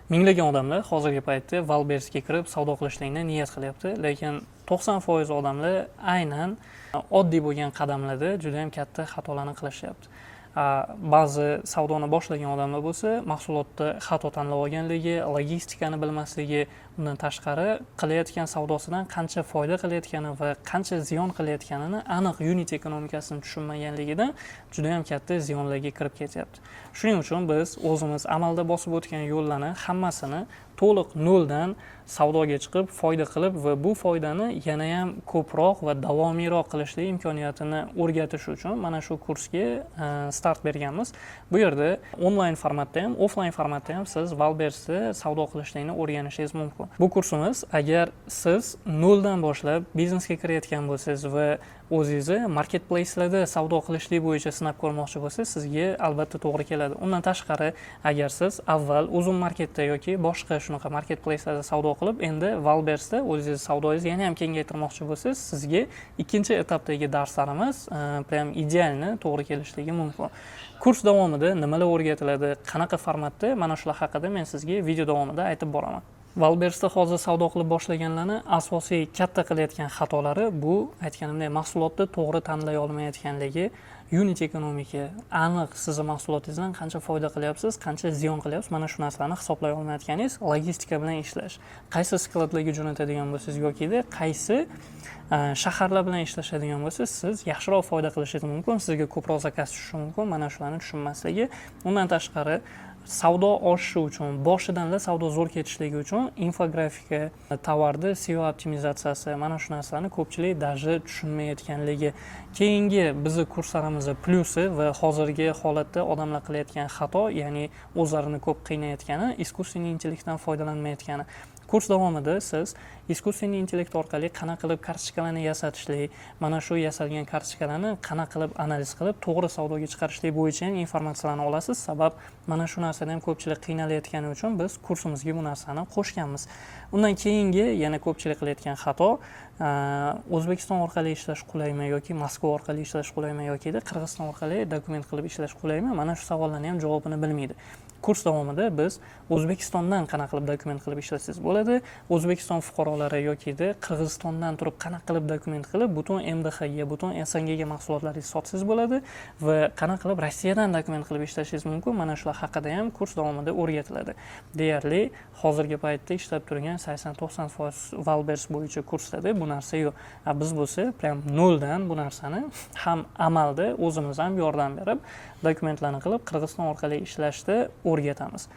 Minglab odamlar hozirgi paytda Valbersga kirib savdo qilishlikni niyat qilyapti, lekin 90% odamlar aynan oddiy bo'lgan qadamlarda juda ham katta xatolarni qilishyapti. Ba'zi savdoni boshlagan odamlar bo'lsa, mahsulotda xato tanlab olganligi, logistikani bilmasligi, undan tashqari qilayotgan savdosidan qancha foyda qilayotgani va qancha ziyon qilayotganini aniq unit ekonomikasini tushunmaganligidan juda ham katta ziyonlarga kirib ketyapti. Shuning uchun biz o'zimiz amalda bosib o'tgan yo'llarni hammasini to'liq noldan savdoga chiqib, foyda qilib va bu foydani yana ham ko'proq va davomiyroq qilishlik imkoniyatini o'rgatish uchun mana shu kursga start berganmiz. Bu yerda onlayn formatda ham, offlayn formatda ham siz Valbersda savdo qilishlikni o'rganishingiz mumkin. Bu kursimiz agar siz noldan boshlab biznesga kirayotgan bo'lsangiz va o'zingizni marketplacelarda savdo qilishlik bo'yicha sinab ko'rmoqchi bo'lsangiz, sizga albatta to'g'ri keladi. Undan tashqari, agar siz avval Uzum marketda yoki boshqa shunaqa marketplacelarda savdo qilib, endi Valbersda o'zingiz savdoyingizni yana ham kengaytirmoqchi bo'lsangiz, sizga ikkinchi etapdagi darslarimiz prям idealni to'g'ri kelishligi mumkin. Kurs davomida nimalar o'rgatiladi, qanaqa formatda, mana shular haqida men sizga video davomida aytib boraman. Valbersda hozir savdo qilib boshlaganlarni asosiy katta qilayotgan xatolari bu aytganimdek mahsulotni to'g'ri tanlay olmayotganligi, unit ekonomika, aniq sizni mahsulotingizdan qancha foyda qilyapsiz, qancha ziyon qilyapsiz, mana shu narsalarni hisoblay olmayotganingiz, logistika bilan ishlash. Qaysi skladlarga jo'natadigan bo'lsangiz yoki qaysi shaharlar bilan ishlashadigan bo'lsangiz, siz yaxshiroq foyda qilishingiz mumkin, sizga ko'proq zakaz tushishi mumkin, mana shularni tushunmasligi. Undan tashqari, savdo oshishi uchun, boshidanla savdo zo'r ketishligi uchun infografika, tovarni SEO optimizatsiyasi, mana shu narsalarni ko'pchilik даже tushunmayotganligi. Keyingi bizning kurslarimizning plyusi va hozirgi holatda odamlar qilayotgan xato, ya'ni o'zlarini ko'p qiynayotgani, искусственный intellektdan foydalanmayotgani. Kurs davomida siz искусственный intellekt orqali qanaqa qilib kartochkalarni yasatishlik, mana shu yasalgan kartochkalarni qanaqa qilib analiz qilib to'g'ri savdoga chiqarishlik bo'yicha ham informatsiyalarni olasiz. Sabab mana shu narsada ham ko'pchilik qiynalayotgani uchun biz kursimizga bu narsani qo'shganmiz. Undan keyingi yana ko'pchilik qilayotgan xato, O'zbekiston orqali ishlash qulaymi yoki Moskva orqali ishlash qulaymi yoki Qirg'iziston orqali dokument qilib ishlash qulaymi? Mana shu savollarni ham javobini bilmaydi. Kurs davomida biz O'zbekistondan qanaqa qilib dokument qilib ishlasangiz bo'ladi, O'zbekiston fuqarolari yoki Qirg'izistondan turib qanaqa qilib dokument qilib butun MDHga, butun SNGga mahsulotlaringizni sotsangiz bo'ladi va qanaqa qilib Rossiyadan dokument qilib ishlashingiz mumkin. Mana shular haqida ham kurs davomida o'rgatiladi. Deyarli hozirgi paytda ishlab turgan 80-90% Valbers bo'yicha kurslarda bu narsa yo'q. Biz bo'lsa prям noldan bu narsani ham amalda o'zimiz ham yordam berib, dokumentlarni qilib Qirg'iziston orqali ishlashda o'rgatamiz.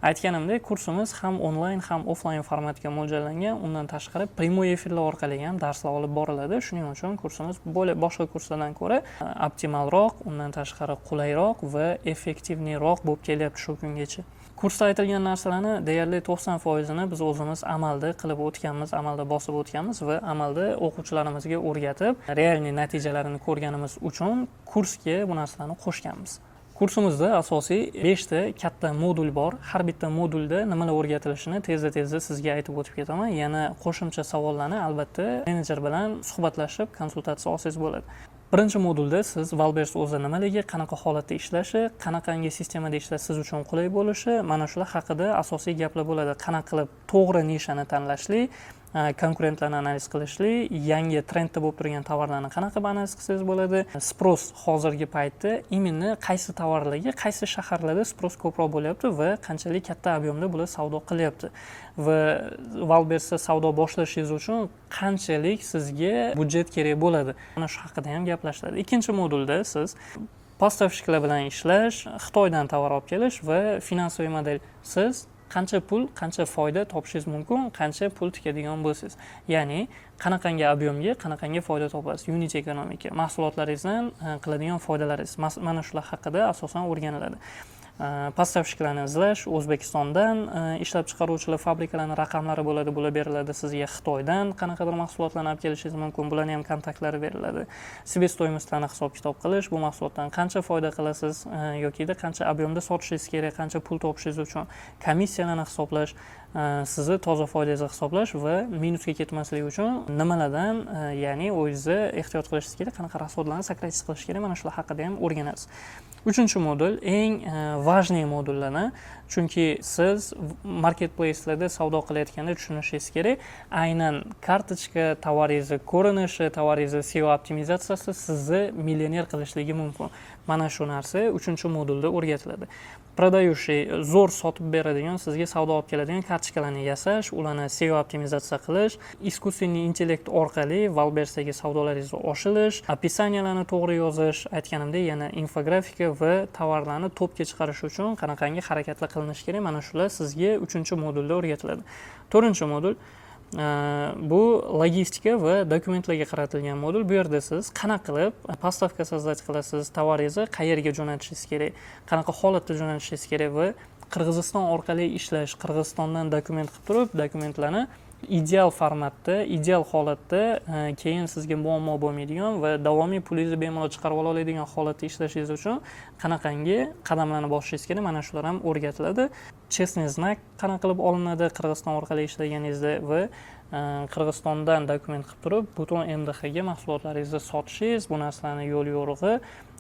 Aytganimdek, kursimiz ham onlayn ham offlayn formatga mo'ljallangan. Undan tashqari prямой efirlar orqali ham darslar olib boriladi. Shuning uchun kursimiz boshqa kurslardan ko'ra optimalroq, undan tashqari qulayroq va effektivniroq bo'lib kelyapti shu kungacha. Kursda aytilgan narsalarni deyarli 90%ni biz o'zimiz amalda qilib o'tganmiz, amalda bosib o'tganmiz va amalda o'quvchilarimizga o'rgatib, realniy natijalarini ko'rganimiz uchun kursga bu narsalarni qo'shganmiz. Kursimizda asosiy 5 ta katta modul bor. Har bitta modulda nimalar o'rgatilishini tezda sizga aytib o'tib ketaman. Yana qo'shimcha savollarni albatta menejer bilan suhbatlashib, konsultatsiya olsangiz bo'ladi. Birinchi modulda siz Valbers o'zi nimaligi, qanaqa holatda ishlashi, qanaqangi sistemada ishlash siz uchun qulay bo'lishi, mana shular haqida asosiy gaplar bo'ladi. Qanaqa qilib to'g'ri nishani tanlashlik, konkurentlarni analiz qilishlik, yangi trendda bo'lib turgan tovarlarni qanaqa qilib analiz qilsangiz bo'ladi. Spros hozirgi paytda imенно qaysi tovarlarga, qaysi shaharlarda spros ko'proq bo'lyapti va qanchalik katta ob'yomda bular savdo qilyapti. Va Valbersda savdo boshlashingiz uchun qanchalik sizga budjet kerak bo'ladi. Mana shu haqida ham gaplashiladi. Ikkinchi modulda siz поставщикlar bilan ishlash, Xitoydan tovar olib kelish va finansiy model. Siz qancha pul, qancha foyda topishingiz mumkin, qancha pul tikadigan bo'lsangiz. Ya'ni qanaqangi ob'yomga, qanaqangi foyda topasiz, unit ekonomika, mahsulotlaringizdan qiladigan foydalaringiz. Mana shular haqida asosan o'rganiladi. Поставщикlarni izlash, O'zbekistondan ishlab chiqaruvchilar fabrikalarning raqamlari bo'ladi, bular beriladi sizga. Xitoydan qanaqadir mahsulotlarni olib kelishingiz mumkin, bularning ham kontaktlari beriladi. Себестоимостьlarni hisob-kitob qilish, bu mahsulotdan qancha foyda qilasiz yoki qancha ob'yomda sotishingiz kerak, qancha pul topishingiz uchun komissiyalarni hisoblash, sizni toza foydangizni hisoblash va minusga ketmaslik uchun nimalardan, ya'ni o'zingizni ehtiyot qilishingiz kerak, qanaqa rasxodlarni sakratish qilish kerak, mana shular haqida ham o'rganasiz. Uchinchi modul eng важный modullarni, Chunki siz marketplace'larda savdo qilayotganda tushunishingiz kerak, aynan kartochka tovaringizni ko'rinishi, tovaringizni SEO optimizatsiyasi sizni millioner qilishligi mumkin. Mana shu narsa 3-modulda o'rgatiladi. Prodaющий zo'r sotib beradigan, sizga savdo olib keladigan kartochkalarni yasash, ularni SEO optimizatsiya qilish, искусственный intellekt orqali Valbersdagi savdolaringizni oshirish, описанияларni to'g'ri yozish, aytganimdek yana infografika va tovarlarni topga chiqarish uchun qanaqangi harakatlar qilinishi kerak, mana shular sizga 3-modulda o'rgatiladi. 4-modul bu logistika va dokumentlarga qaratilgan modul. Bu yerda siz qanaqa qilib postavka создать qilasiz, tovaringizni qayerga jo'natishingiz kerak, qanaqa holatda jo'natishingiz kerak va Qirg'iziston orqali ishlash, Qirg'izistondan dokument qilib turib, dokumentlarni ideal formatda, ideal holatda, keyin sizga muammo bo'lmaydigan va davomiy pulingizni bemalol chiqarib ola oladigan holatda ishlashingiz uchun qanaqangi qadamlarni bosishingiz kerak, mana shular ham o'rgatiladi. Chestный знак qanaqa qilib olinadi Qirg'iziston orqali ishlaganingizda va Qirg'izistondan dokument qilib turib, butun MDHga mahsulotlaringizni sotishingiz, bu narsalarni yo'l yo'rig'i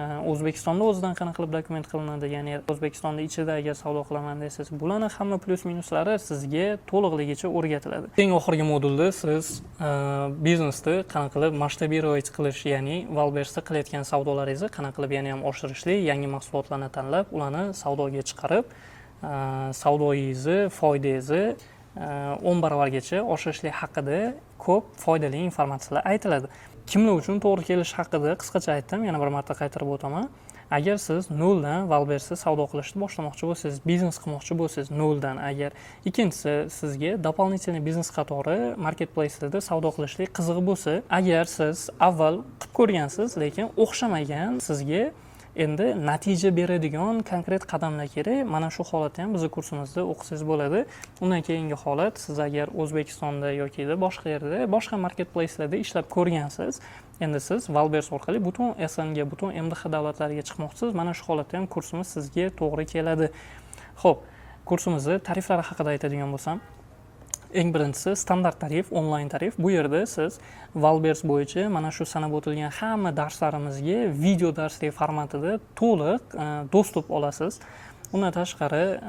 O'zbekistonda o'zidan qanaqa qilib dokument qilinadi, ya'ni O'zbekistonda ichida agar savdo qilaman desangiz, bularni hamma plyus minuslari sizga to'liqligicha o'rgatiladi. Eng oxirgi modulda siz biznesni qanaqa qilib masshtabировать qilish, ya'ni Valbersda qilayotgan savdolaringizni qanaqa qilib yana ham oshirishli, yangi mahsulotlarni tanlab, ularni savdoga chiqarib, savdoyingizni, foydangizni 10 barobargacha oshirishlik haqida ko'p foydali informatsiyalar aytiladi. Kimlar uchun to'g'ri kelish haqida qisqacha aytdim, yana bir marta qaytarib o'taman. Agar siz noldan Valbersda savdo qilishni boshlamoqchi bo'lsangiz, biznes qilmoqchi bo'lsangiz noldan, agar ikkinchisi sizga дополнительный biznes qatori marketplace'larda savdo qilishlik qiziq bo'lsa, agar siz avval qilib ko'rgansiz, lekin o'xshamagan, sizga endi natija beradigan konkret qadamlar kerak. Mana shu holatda ham bizning kursimizda o'qisangiz bo'ladi. Undan keyingi holat, siz agar O'zbekistonda yoki boshqa yerda, boshqa marketplace'larda ishlab ko'rgansiz, endi siz Valbers orqali butun SNG, butun MDH davlatlariga chiqmoqchisiz. Mana shu holatda ham kursimiz sizga to'g'ri keladi. Xo'p, kursimizni tariflari haqida aytadigan bo'lsam, eng birinchisi standart tarif, onlayn tarif. Bu yerda siz Valbers bo'yicha mana shu sanab o'tilgan hamma darslarimizga video darslik formatida to'liq dostуп olasiz. Undan tashqari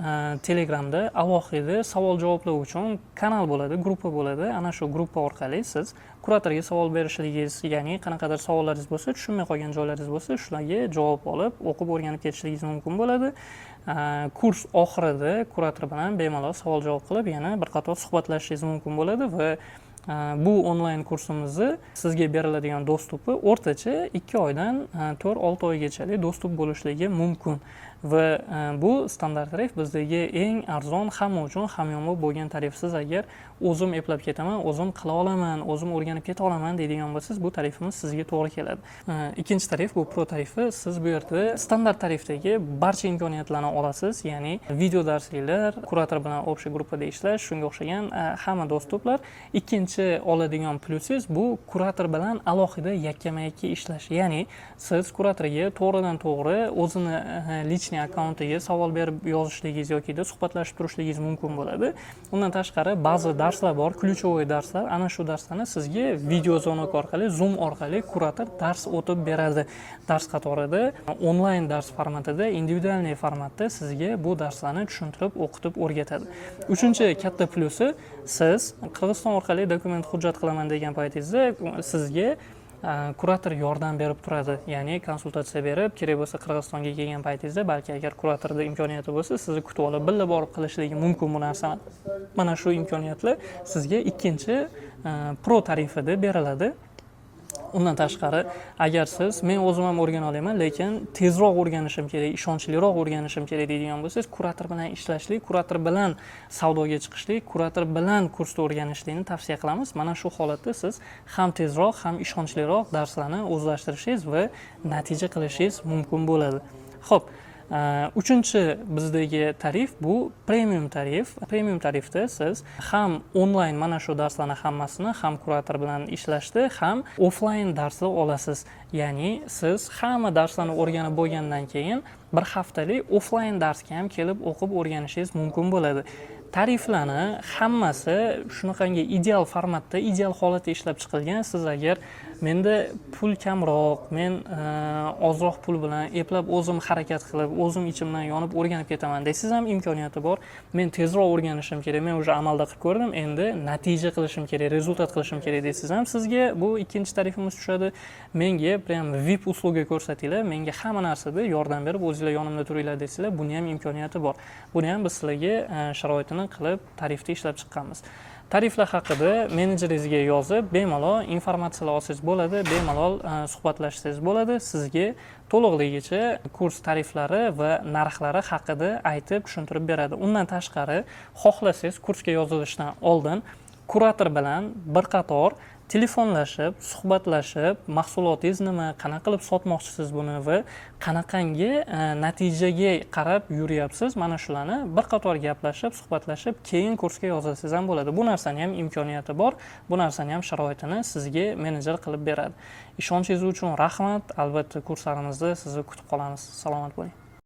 Telegramda alohida savol-javoblar uchun kanal bo'ladi, gruppa bo'ladi. Ana shu gruppa orqali siz kuratorga savol berishligingiz, ya'ni qanaqadir savollaringiz bo'lsa, tushunmay qolgan joylaringiz bo'lsa, shularga javob olib, o'qib o'rganib ketishligingiz mumkin bo'ladi. Kurs oxirida kurator bilan bemalol savol-javob qilib, yana bir qator suhbatlashishingiz mumkin bo'ladi va bu onlayn kursimizni sizga beriladigan dostupi o'rtacha 2 oydan 4-6 oygachalik dostup bo'lishligi mumkin. Va bu standart tarif bizdagi eng arzon, hamma uchun hamyonbop bo'lgan tarif. Siz agar o'zim eplab ketaman, o'zim qila olaman, o'zim o'rganib keta olaman deydigan bo'lsangiz, bu tarifimiz sizga to'g'ri keladi. Ikkinchi tarif bu pro tarifi. Siz bu yerda standart tarifdagi barcha imkoniyatlarni olasiz, ya'ni video darsliklar, kurator bilan общий gruppada ishlash, shunga o'xshagan hamma dostuplar. Ikkinchi oladigan plyusingiz bu kurator bilan alohida yakkama-yakka ishlash. Ya'ni siz kuratorga to'g'ridan to'g'ri o'zini lichniy akkauntiga savol berib yozishligingiz yoki suhbatlashib turishligingiz mumkin bo'ladi. Undan tashqari ba'zi darslar bor, ключевой darslar. Ana shu darslarni sizga video звонок orqali, Zoom orqali kurator dars o'tib beradi. Dars qatorida onlayn dars formatida, individualniy formatda sizga bu darslarni tushuntirib, o'qitib o'rgatadi. Uchinchi katta plyusi, siz Qirg'iziston orqali dokument hujjat qilaman degan paytingizda sizga kurator yordam berib turadi. Ya'ni konsultatsiya berib, kerak bo'lsa Qirg'izistonga kelgan paytingizda, balki agar kuratorda imkoniyati bo'lsa, sizni kutib olib, birga borib qilishligi mumkin bu narsani. Mana shu imkoniyatlar sizga ikkinchi pro tarifida beriladi. Undan tashqari, agar siz men o'zim ham o'rgana olaman, lekin tezroq o'rganishim kerak, ishonchliroq o'rganishim kerak deydigan bo'lsangiz, kurator bilan ishlashlik, kurator bilan savdoga chiqishlik, kurator bilan kursda o'rganishlikni tavsiya qilamiz. Mana shu holatda siz ham tezroq, ham ishonchliroq darslarni o'zlashtirishingiz va natija qilishingiz mumkin bo'ladi. Xo'p, uchinchi bizdagi tarif bu premium tarif. Premium tarifda siz ham onlayn mana shu darslarni hammasini ham kurator bilan ishlashda, ham offlayn darslar olasiz. Ya'ni siz hamma darslarni o'rganib bo'lgandan keyin bir haftalik offlayn darsga ham kelib o'qib o'rganishingiz mumkin bo'ladi. tariflarni hammasi shunaqangi ideal formatda, ideal holatda ishlab chiqilgan. Siz agar menda pul kamroq, men ozroq pul bilan eplab o'zim harakat qilib, o'zim ichimdan yonib o'rganib ketaman desangiz ham imkoniyati bor. Men tezroq o'rganishim kerak, men уже amalda qilib ko'rdim, endi natija qilishim kerak, rezultat qilishim kerak desangiz ham sizga bu ikkinchi tarifimiz tushadi. Menga prям VIP usluga ko'rsatinglar, menga hamma narsada yordam berib, o'zingizlar yonimda turinglar desanglar, buni ham imkoniyati bor. Buni ham biz sizlarga sharoitini qilib, tarifda ishlab chiqqanmiz. Tariflar haqida menejeringizga yozib, bemalol informatsiyalar olsangiz bo'ladi, bemalol suhbatlashsangiz bo'ladi. Sizga to'liqligicha kurs tariflari va narxlari haqida aytib, tushuntirib beradi. Undan tashqari, xohlasangiz kursga yozilishdan oldin kurator bilan bir qator telefonlashib, suhbatlashib, mahsulotingiz nima, qanaqa qilib sotmoqchisiz buni va qanaqangi natijaga qarab yuryapsiz, mana shularni bir qator gaplashib, suhbatlashib, keyin kursga yozilsangiz ham bo'ladi. Bu narsani ham imkoniyati bor, bu narsani ham sharoitini sizga menejer qilib beradi. Ishonchingiz uchun rahmat. Albatta kurslarimizda sizni kutib qolamiz. Salomat bo'ling.